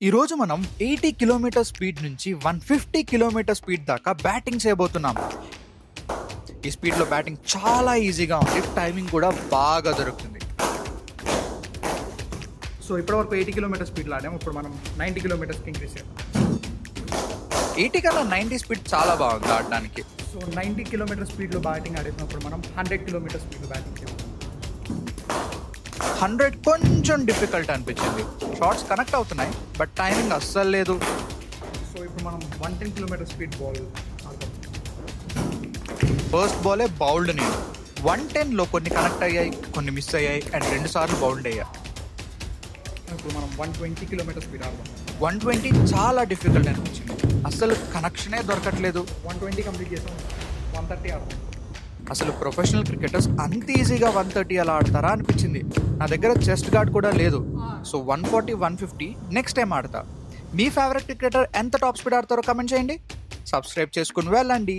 ఈరోజు మనం 80 kilometre speed నుంచి 150 కిలోమీటర్ స్పీడ్ దాకా బ్యాటింగ్ చేయబోతున్నాం. ఈ స్పీడ్లో బ్యాటింగ్ చాలా ఈజీగా ఉంది, టైమింగ్ కూడా బాగా దొరుకుతుంది. సో ఇప్పటివరకు 80 కిలోమీటర్ స్పీడ్లో ఆడాము. ఇప్పుడు మనం 90 కిలోమీటర్స్కి ఇంక్రీజ్ చేద్దాం. 80 కన్నా 90 స్పీడ్ చాలా బాగుంది ఆడడానికి. సో 90 కిలోమీటర్ స్పీడ్లో బ్యాటింగ్ ఆడేసినప్పుడు మనం 100 కిలోమీటర్ స్పీడ్లో బ్యాటింగ్ చేయాలి. 100 కొంచెం డిఫికల్ట్ అనిపించింది. షాట్స్ కనెక్ట్ అవుతున్నాయి, బట్ టైమింగ్ అస్సలు లేదు. సో ఇప్పుడు మనం 110 కిలోమీటర్ స్పీడ్ బాల్ ఆడతాం. ఫస్ట్ బాలే బౌల్డ్ నేను. 110లో కొన్ని కనెక్ట్ అయ్యాయి, కొన్ని మిస్ అయ్యాయి అండ్ 2 సార్లు బౌల్డ్ అయ్యాయి. ఇప్పుడు మనం 120 కిలోమీటర్ స్పీడ్ ఆడతాం. 120 చాలా డిఫికల్ట్ అనిపించింది, అసలు కనెక్షనే దొరకట్లేదు. 120 కంప్లీట్ చేసాం. 130 ఆడతాం. అసలు ప్రొఫెషనల్ క్రికెటర్స్ అంత ఈజీగా 130 అలా ఆడతారా అనిపించింది. నా దగ్గర చెస్ట్ గార్డ్ కూడా లేదు. సో 140, 150 నెక్స్ట్ టైం ఆడతా. మీ ఫేవరెట్ క్రికెటర్ ఎంత టాప్ స్పీడ్ ఆడతారో కమెంట్ చేయండి. సబ్స్క్రైబ్ చేసుకుని వెళ్ళండి.